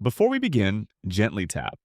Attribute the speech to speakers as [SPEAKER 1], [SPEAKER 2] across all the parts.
[SPEAKER 1] Before we begin, gently tap.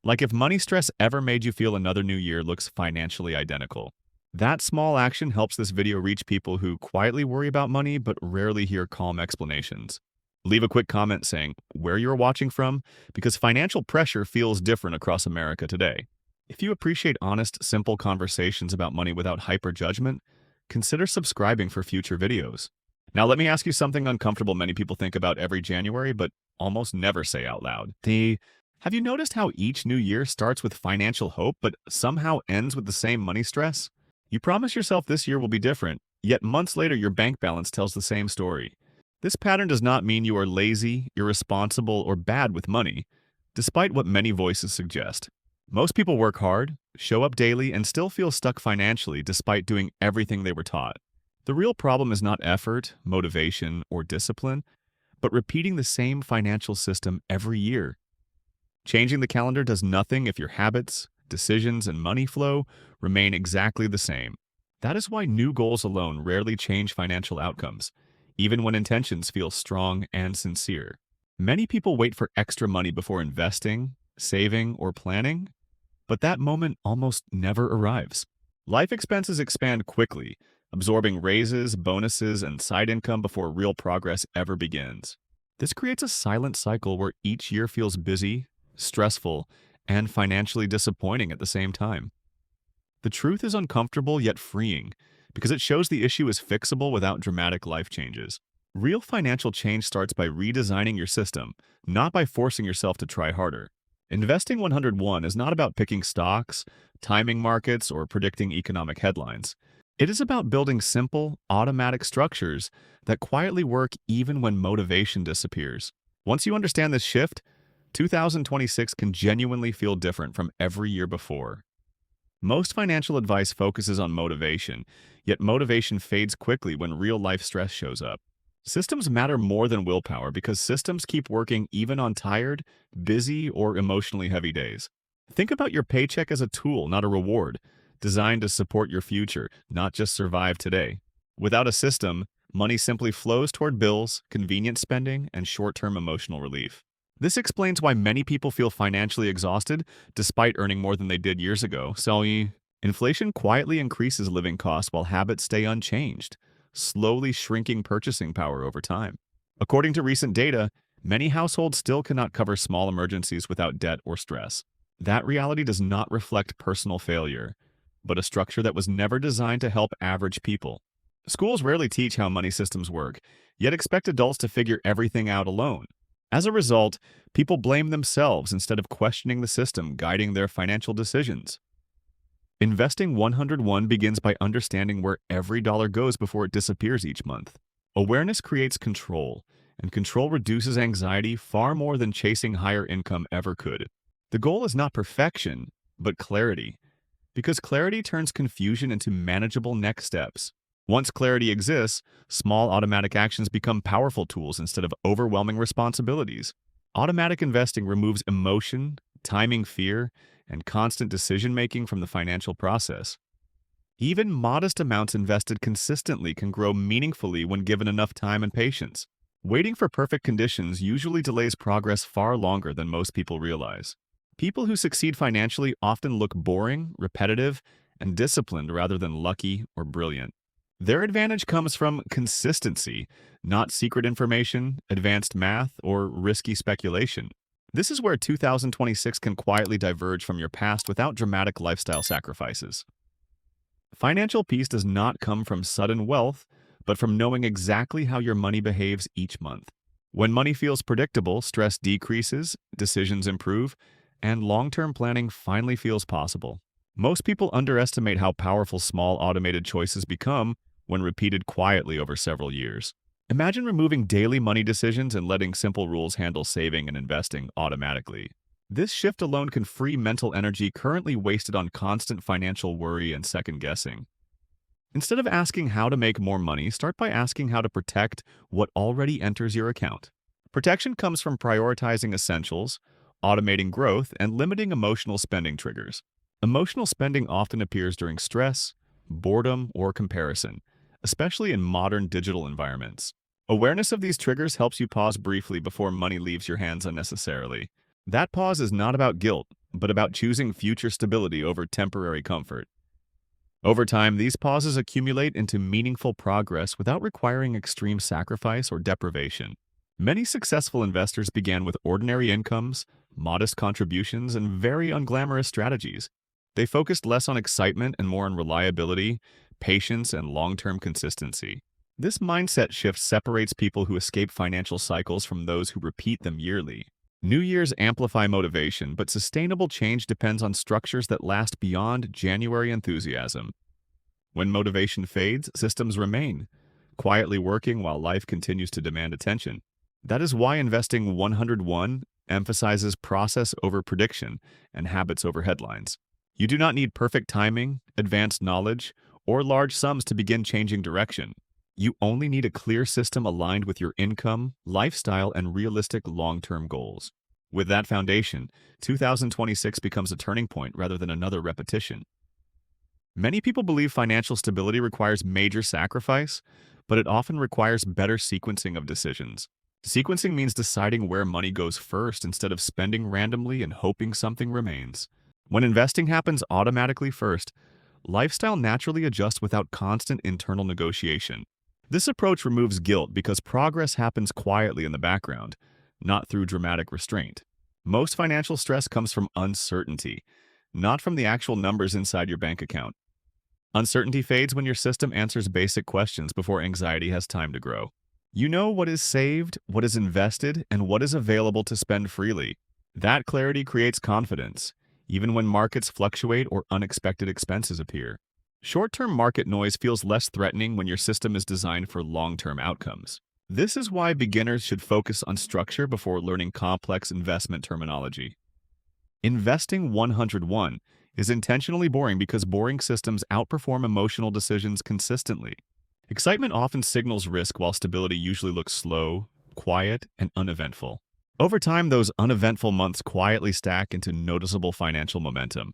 [SPEAKER 1] Like if money stress ever made you feel another new year looks financially identical. That small action helps this video reach people who quietly worry about money but rarely hear calm explanations. Leave a quick comment saying where you're watching from, because financial pressure feels different across America today. If you appreciate honest, simple conversations about money without hyper judgment, consider subscribing for future videos. Now, let me ask you something uncomfortable many people think about every January, but almost never say out loud. Have you noticed how each new year starts with financial hope, but somehow ends with the same money stress? You promise yourself this year will be different, yet months later your bank balance tells the same story. This pattern does not mean you are lazy, irresponsible, or bad with money, despite what many voices suggest. Most people work hard, show up daily, and still feel stuck financially despite doing everything they were taught. The real problem is not effort, motivation, or discipline, but repeating the same financial system every year. Changing the calendar does nothing if your habits, decisions, and money flow remain exactly the same. That is why new goals alone rarely change financial outcomes, even when intentions feel strong and sincere. Many people wait for extra money before investing, saving, or planning, but that moment almost never arrives. Life expenses expand quickly, absorbing raises, bonuses, and side income before real progress ever begins. This creates a silent cycle where each year feels busy, stressful, and financially disappointing at the same time. The truth is uncomfortable yet freeing because it shows the issue is fixable without dramatic life changes. Real financial change starts by redesigning your system, not by forcing yourself to try harder. Investing 101 is not about picking stocks, timing markets, or predicting economic headlines. It is about building simple, automatic structures that quietly work even when motivation disappears. Once you understand this shift, 2026 can genuinely feel different from every year before. Most financial advice focuses on motivation, yet motivation fades quickly when real-life stress shows up. Systems matter more than willpower because systems keep working even on tired, busy, or emotionally heavy days. Think about your paycheck as a tool, not a reward, designed to support your future, not just survive today. Without a system, money simply flows toward bills, convenient spending, and short-term emotional relief. This explains why many people feel financially exhausted despite earning more than they did years ago. Inflation quietly increases living costs while habits stay unchanged, slowly shrinking purchasing power over time. According to recent data, many households still cannot cover small emergencies without debt or stress. That reality does not reflect personal failure, but a structure that was never designed to help average people. Schools rarely teach how money systems work, yet expect adults to figure everything out alone. As a result, people blame themselves instead of questioning the system guiding their financial decisions. Investing 101 begins by understanding where every dollar goes before it disappears each month. Awareness creates control, and control reduces anxiety far more than chasing higher income ever could. The goal is not perfection, but clarity, because clarity turns confusion into manageable next steps. Once clarity exists, small automatic actions become powerful tools instead of overwhelming responsibilities. Automatic investing removes emotion, timing fear, and constant decision-making from the financial process. Even modest amounts invested consistently can grow meaningfully when given enough time and patience. Waiting for perfect conditions usually delays progress far longer than most people realize. People who succeed financially often look boring, repetitive, and disciplined rather than lucky or brilliant. Their advantage comes from consistency, not secret information, advanced math, or risky speculation. This is where 2026 can quietly diverge from your past without dramatic lifestyle sacrifices. Financial peace does not come from sudden wealth, but from knowing exactly how your money behaves each month. When money feels predictable, stress decreases, decisions improve, and long-term planning finally feels possible. Most people underestimate how powerful small automated choices become when repeated quietly over several years. Imagine removing daily money decisions and letting simple rules handle saving and investing automatically. This shift alone can free mental energy currently wasted on constant financial worry and second-guessing. Instead of asking how to make more money, start by asking how to protect what already enters your account. Protection comes from prioritizing essentials, automating growth, and limiting emotional spending triggers. Emotional spending often appears during stress, boredom, or comparison, especially in modern digital environments. Awareness of these triggers helps you pause briefly before money leaves your hands unnecessarily. That pause is not about guilt, but about choosing future stability over temporary comfort. Over time, these pauses accumulate into meaningful progress without requiring extreme sacrifice or deprivation. Many successful investors began with ordinary incomes, modest contributions, and very unglamorous strategies. They focused less on excitement and more on reliability, patience, and long-term consistency. This mindset shift separates people who escape financial cycles from those who repeat them yearly. New Year's amplify motivation, but sustainable change depends on structures that last beyond January enthusiasm. When motivation fades, systems remain, quietly working while life continues to demand attention. That is why Investing 101 emphasizes process over prediction and habits over headlines. You do not need perfect timing, advanced knowledge, or large sums to begin changing direction. You only need a clear system aligned with your income, lifestyle, and realistic long-term goals. With that foundation, 2026 becomes a turning point rather than another repetition. Many people believe financial stability requires major sacrifice, but it often requires better sequencing of decisions. Sequencing means deciding where money goes first instead of spending randomly and hoping something remains. When investing happens automatically first, lifestyle naturally adjusts without constant internal negotiation. This approach removes guilt because progress happens quietly in the background, not through dramatic restraint. Most financial stress comes from uncertainty, not from the actual numbers inside your bank account. Uncertainty fades when your system answers basic questions before anxiety has time to grow. You know what is saved, what is invested, and what is available to spend freely. That clarity creates confidence, even when markets fluctuate or unexpected expenses appear. Short-term market noise feels less threatening when your system is designed for long-term outcomes. This is why beginners should focus on structure before learning complex investment terminology. Investing 101 is intentionally boring because boring systems outperform emotional decisions consistently. Excitement often signals risk while stability usually looks slow, quiet, and uneventful. Over time, those uneventful months quietly stack into noticeable financial momentum.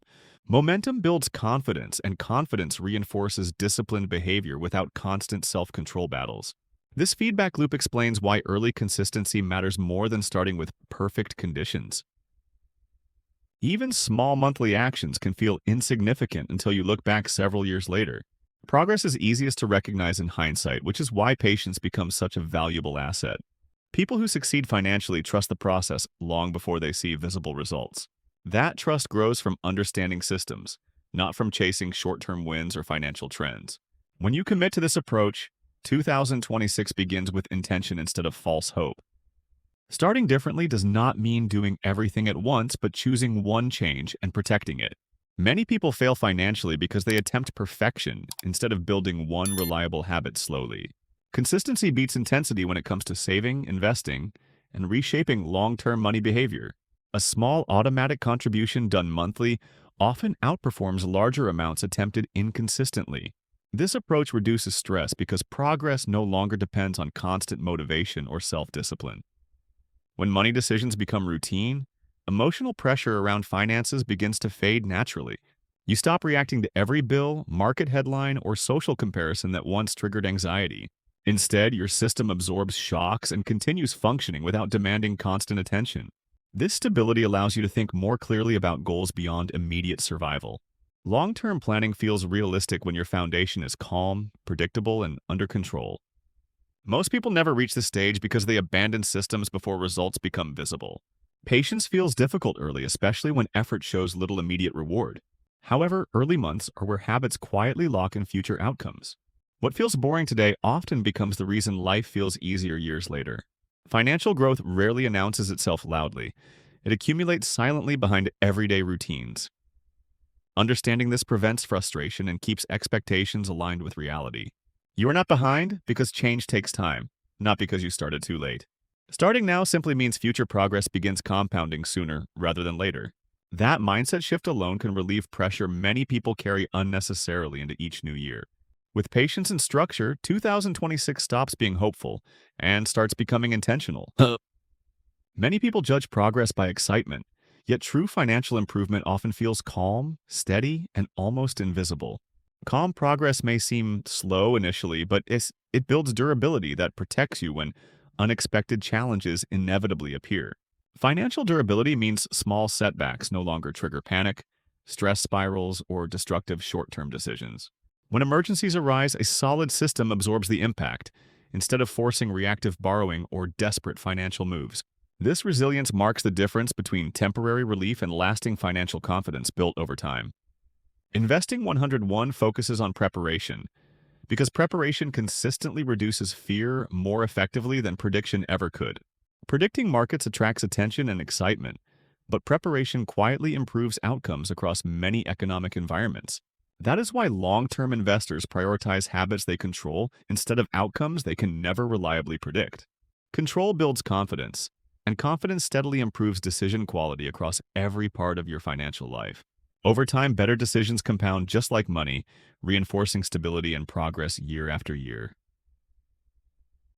[SPEAKER 1] Momentum builds confidence, and confidence reinforces disciplined behavior without constant self-control battles. This feedback loop explains why early consistency matters more than starting with perfect conditions. Even small monthly actions can feel insignificant until you look back several years later. Progress is easiest to recognize in hindsight, which is why patience becomes such a valuable asset. People who succeed financially trust the process long before they see visible results. That trust grows from understanding systems, not from chasing short-term wins or financial trends. When you commit to this approach, 2026 begins with intention instead of false hope. Starting differently does not mean doing everything at once, but choosing one change and protecting it. Many people fail financially because they attempt perfection instead of building one reliable habit slowly. Consistency beats intensity when it comes to saving, investing, and reshaping long-term money behavior. A small automatic contribution done monthly often outperforms larger amounts attempted inconsistently. This approach reduces stress because progress no longer depends on constant motivation or self-discipline. When money decisions become routine, emotional pressure around finances begins to fade naturally. You stop reacting to every bill, market headline, or social comparison that once triggered anxiety. Instead, your system absorbs shocks and continues functioning without demanding constant attention. This stability allows you to think more clearly about goals beyond immediate survival. Long-term planning feels realistic when your foundation is calm, predictable, and under control. Most people never reach this stage because they abandon systems before results become visible. Patience feels difficult early, especially when effort shows little immediate reward. However, early months are where habits quietly lock in future outcomes. What feels boring today often becomes the reason life feels easier years later. Financial growth rarely announces itself loudly. It accumulates silently behind everyday routines. Understanding this prevents frustration and keeps expectations aligned with reality. You are not behind because change takes time, not because you started too late. Starting now simply means future progress begins compounding sooner rather than later. That mindset shift alone can relieve pressure many people carry unnecessarily into each new year. With patience and structure, 2026 stops being hopeful and starts becoming intentional. Many people judge progress by excitement, yet true financial improvement often feels calm, steady, and almost invisible. Calm progress may seem slow initially, but it builds durability that protects you when unexpected challenges inevitably appear. Financial durability means small setbacks no longer trigger panic, stress spirals, or destructive short-term decisions. When emergencies arise, a solid system absorbs the impact, instead of forcing reactive borrowing or desperate financial moves. This resilience marks the difference between temporary relief and lasting financial confidence built over time. Investing 101 focuses on preparation, because preparation consistently reduces fear more effectively than prediction ever could. Predicting markets attracts attention and excitement, but preparation quietly improves outcomes across many economic environments. That is why long-term investors prioritize habits they control instead of outcomes they can never reliably predict. Control builds confidence, and confidence steadily improves decision quality across every part of your financial life. Over time, better decisions compound just like money, reinforcing stability and progress year after year.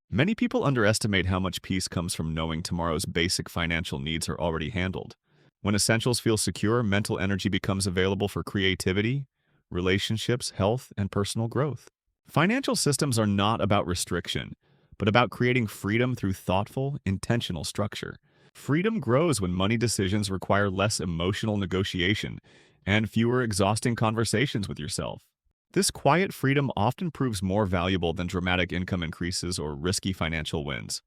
[SPEAKER 1] Many people underestimate how much peace comes from knowing tomorrow's basic financial needs are already handled. When essentials feel secure, mental energy becomes available for creativity, relationships, health, and personal growth. Financial systems are not about restriction, but about creating freedom through thoughtful, intentional structure. Freedom grows when money decisions require less emotional negotiation and fewer exhausting conversations with yourself. This quiet freedom often proves more valuable than dramatic income increases or risky financial wins.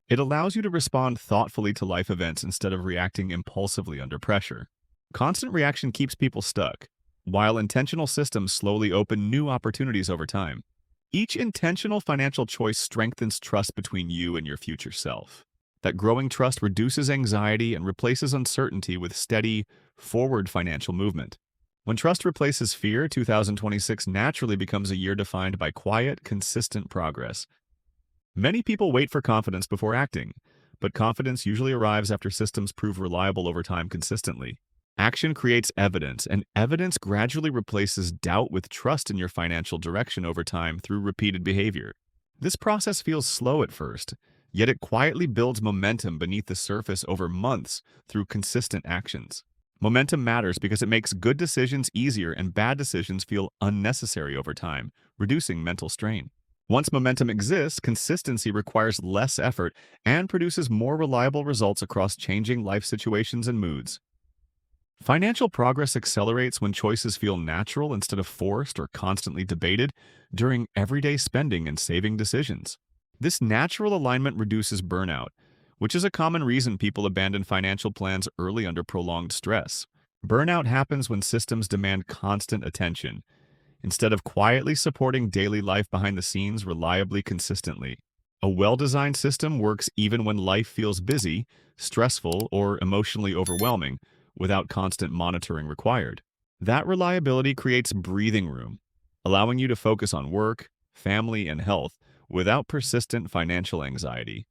[SPEAKER 1] It allows you to respond thoughtfully to life events instead of reacting impulsively under pressure. Constant reaction keeps people stuck, while intentional systems slowly open new opportunities over time. Each intentional financial choice strengthens trust between you and your future self. That growing trust reduces anxiety and replaces uncertainty with steady, forward financial movement. When trust replaces fear, 2026 naturally becomes a year defined by quiet, consistent progress. Many people wait for confidence before acting, but confidence usually arrives after systems prove reliable over time consistently. Action creates evidence, and evidence gradually replaces doubt with trust in your financial direction over time through repeated behavior. This process feels slow at first, yet it quietly builds momentum beneath the surface over months through consistent actions. Momentum matters because it makes good decisions easier and bad decisions feel unnecessary over time, reducing mental strain. Once momentum exists, consistency requires less effort and produces more reliable results across changing life situations and moods. Financial progress accelerates when choices feel natural instead of forced or constantly debated during everyday spending and saving decisions. This natural alignment reduces burnout, which is a common reason people abandon financial plans early under prolonged stress. Burnout happens when systems demand constant attention, instead of quietly supporting daily life behind the scenes reliably consistently. A well-designed system works even when life feels busy, stressful, or emotionally overwhelming, without constant monitoring required. That reliability creates breathing room, allowing you to focus on work, family, and health without persistent financial anxiety.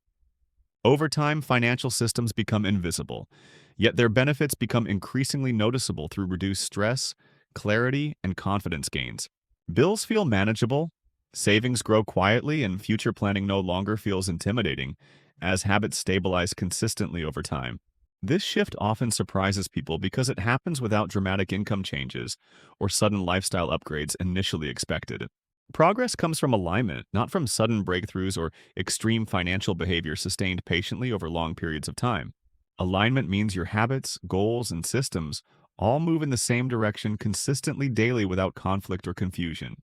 [SPEAKER 1] Over time, financial systems become invisible, yet their benefits become increasingly noticeable through reduced stress, clarity, and confidence gains. Bills feel manageable, savings grow quietly, and future planning no longer feels intimidating as habits stabilize consistently over time. This shift often surprises people because it happens without dramatic income changes or sudden lifestyle upgrades initially expected. Progress comes from alignment, not from sudden breakthroughs or extreme financial behavior sustained patiently over long periods of time. Alignment means your habits, goals, and systems all move in the same direction consistently daily without conflict or confusion.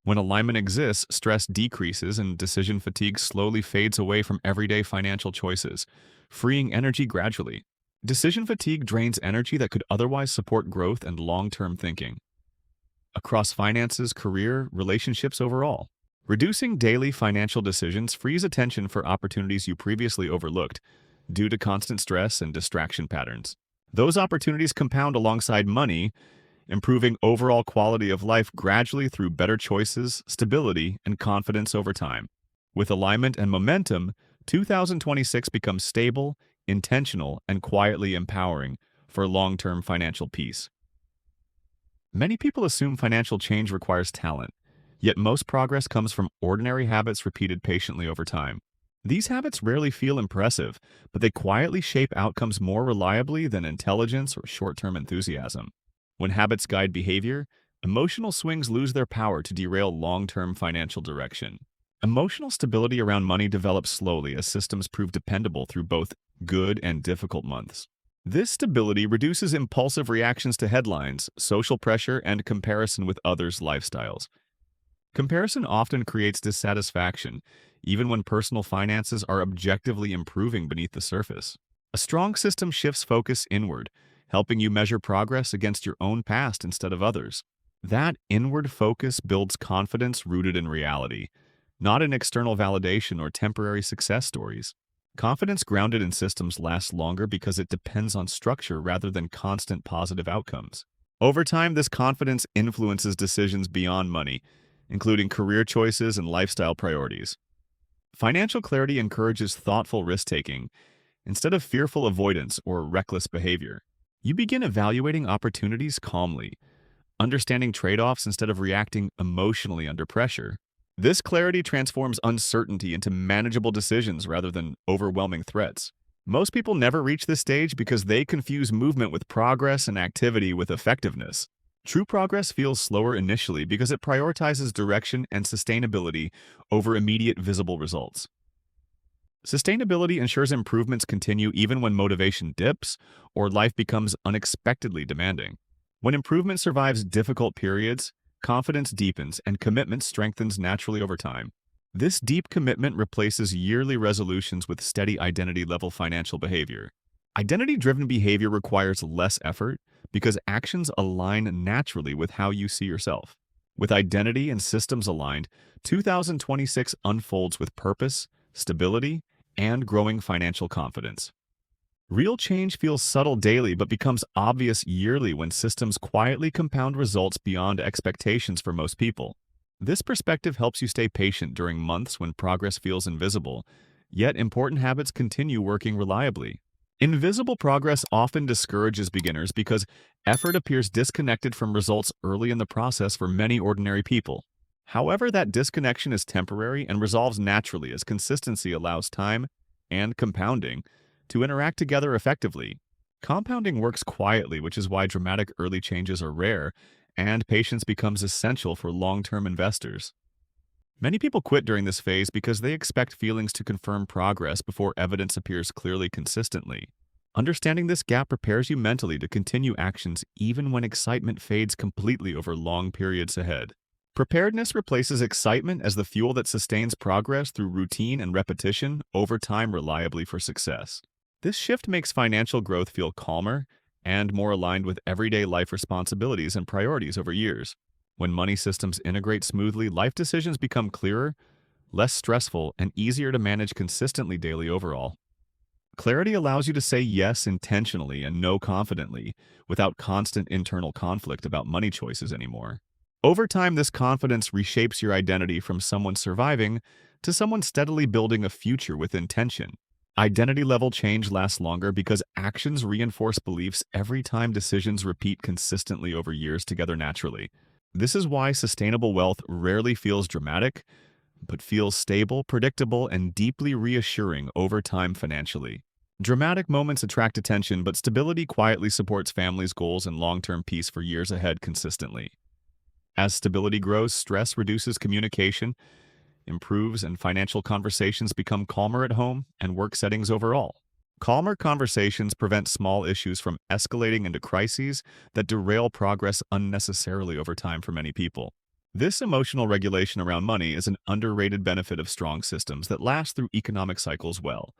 [SPEAKER 1] When alignment exists, stress decreases and decision fatigue slowly fades away from everyday financial choices, freeing energy gradually. Decision fatigue drains energy that could otherwise support growth and long-term thinking. Across finances, career, relationships overall. Reducing daily financial decisions frees attention for opportunities you previously overlooked due to constant stress and distraction patterns. Those opportunities compound alongside money, improving overall quality of life gradually through better choices, stability, and confidence over time. With alignment and momentum, 2026 becomes stable, intentional, and quietly empowering for long-term financial peace. Many people assume financial change requires talent, yet most progress comes from ordinary habits repeated patiently over time. These habits rarely feel impressive, but they quietly shape outcomes more reliably than intelligence or short-term enthusiasm. When habits guide behavior, Emotional swings lose their power to derail long-term financial direction. Emotional stability around money develops slowly as systems prove dependable through both good and difficult months. This stability reduces impulsive reactions to headlines, social pressure, and comparison with others' lifestyles. Comparison often creates dissatisfaction, even when personal finances are objectively improving beneath the surface. A strong system shifts focus inward, helping you measure progress against your own past instead of others. That inward focus builds confidence rooted in reality, not in external validation or temporary success stories. Confidence grounded in systems lasts longer because it depends on structure rather than constant positive outcomes. Over time, this confidence influences decisions beyond money, including career choices and lifestyle priorities. Financial clarity encourages thoughtful risk taking instead of fearful avoidance or reckless behavior. You begin evaluating opportunities calmly, understanding trade offs instead of reacting emotionally under pressure. This clarity transforms uncertainty into manageable decisions rather than overwhelming threats. Most people never reach this stage because they confuse movement with progress and activity with effectiveness. True progress feels slower initially because it prioritizes direction and sustainability over immediate visible results. Sustainability ensures improvements continue even when motivation dips or life becomes unexpectedly demanding. When improvement survives difficult periods, confidence deepens and commitment strengthens naturally over time. This deep commitment replaces yearly resolutions with steady identity-level financial behavior. Identity-driven behavior requires less effort because actions align naturally with how you see yourself. With identity and systems aligned, 2026 unfolds with purpose, stability, and growing financial confidence. Real change feels subtle daily but becomes obvious yearly when systems quietly compound results beyond expectations for most people. This perspective helps you stay patient during months when progress feels invisible, yet important habits continue working reliably. Invisible progress often discourages beginners because effort appears disconnected from results early in the process for many ordinary people. However, that disconnection is temporary and resolves naturally as consistency allows time and compounding to interact together effectively. Compounding works quietly, which is why dramatic early changes are rare, and patience becomes essential for long-term investors. Many people quit during this phase because they expect feelings to confirm progress before evidence appears clearly consistently. Understanding this gap prepares you mentally to continue actions even when excitement fades completely over long periods ahead. Preparedness replaces excitement as the fuel that sustains progress through routine and repetition over time reliably for success. This shift makes financial growth feel calmer and more aligned with everyday life responsibilities and priorities over years. When money systems integrate smoothly, life decisions become clearer, less stressful, and easier to manage consistently daily overall. Clarity allows you to say yes intentionally and no confidently, without constant internal conflict about money choices anymore. Over time, this confidence reshapes your identity from someone surviving to someone steadily building a future with intention. Identity level change lasts longer because actions reinforce beliefs every time decisions repeat consistently over years together naturally. This is why sustainable wealth rarely feels dramatic, but feels stable, predictable, and deeply reassuring over time financially. Dramatic moments attract attention, but stability quietly supports families' goals and long-term peace for years ahead consistently. As stability grows, stress reduces, communication improves, and financial conversations become calmer at home and work settings overall. Calmer conversations prevent small issues from escalating into crises that derail progress unnecessarily over time for many people. This emotional regulation around money is an underrated benefit of strong systems that last through economic cycles well.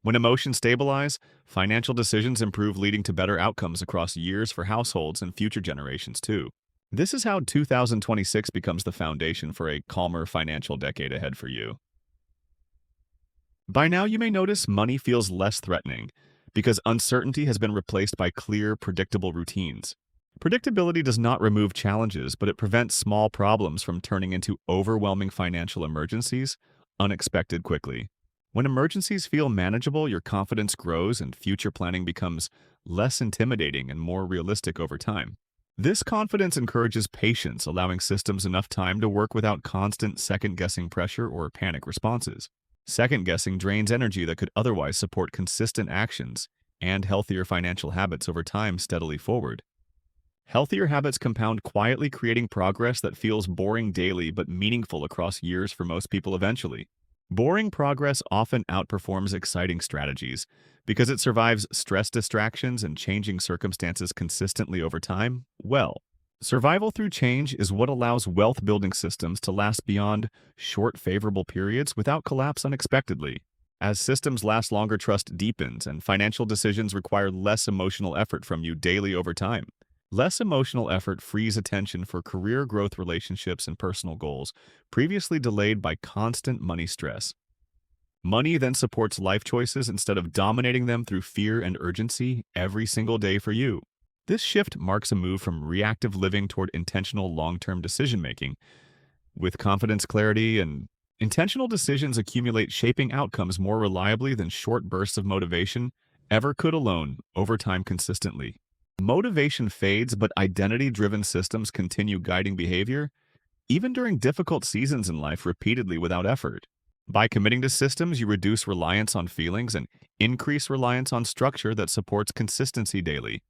[SPEAKER 1] When emotions stabilize, financial decisions improve, leading to better outcomes across years for households and future generations too. This is how 2026 becomes the foundation for a calmer financial decade ahead for you. By now, you may notice money feels less threatening because uncertainty has been replaced by clear, predictable routines. Predictability does not remove challenges, but it prevents small problems from turning into overwhelming financial emergencies, unexpected quickly. When emergencies feel manageable, your confidence grows and future planning becomes less intimidating and more realistic over time. This confidence encourages patience, allowing systems enough time to work without constant second-guessing pressure or panic responses. Second-guessing drains energy that could otherwise support consistent actions and healthier financial habits over time steadily forward. Healthier habits compound quietly, creating progress that feels boring daily but meaningful across years for most people eventually. Boring progress often outperforms exciting strategies because it survives stress distractions and changing circumstances consistently over time. Well, survival through change is what allows wealth building systems to last beyond short, favorable periods without collapse unexpectedly. As systems last longer, trust deepens, and financial decisions require less emotional effort from you daily over time. Less emotional effort frees attention for career growth, relationships, and personal goals, previously delayed by constant money stress. Money then supports life choices instead of dominating them through fear and urgency every single day for you. This shift marks a move from reactive living toward intentional long-term decision-making. With confidence, clarity, and intentional decisions accumulate, shaping outcomes more reliably than short bursts of motivation ever could alone over time consistently. Motivation fades, but identity-driven systems continue guiding behavior, even during difficult seasons in life, repeatedly without effort. By committing to systems, you reduce reliance on feelings and increase reliance on structure that supports consistency daily.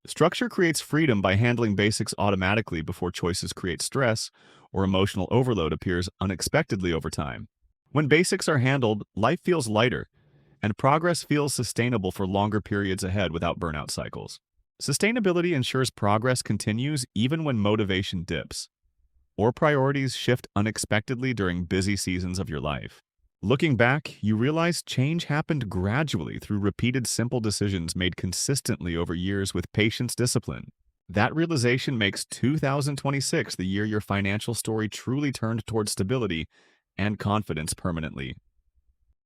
[SPEAKER 1] Structure creates freedom by handling basics automatically before choices create stress or emotional overload appears unexpectedly over time. When basics are handled, life feels lighter, and progress feels sustainable for longer periods ahead without burnout cycles. Sustainability ensures progress continues even when motivation dips or priorities shift unexpectedly during busy seasons of your life. Looking back, you realize change happened gradually through repeated simple decisions made consistently over years with patience discipline. That realization makes 2026 the year your financial story truly turned toward stability and confidence permanently.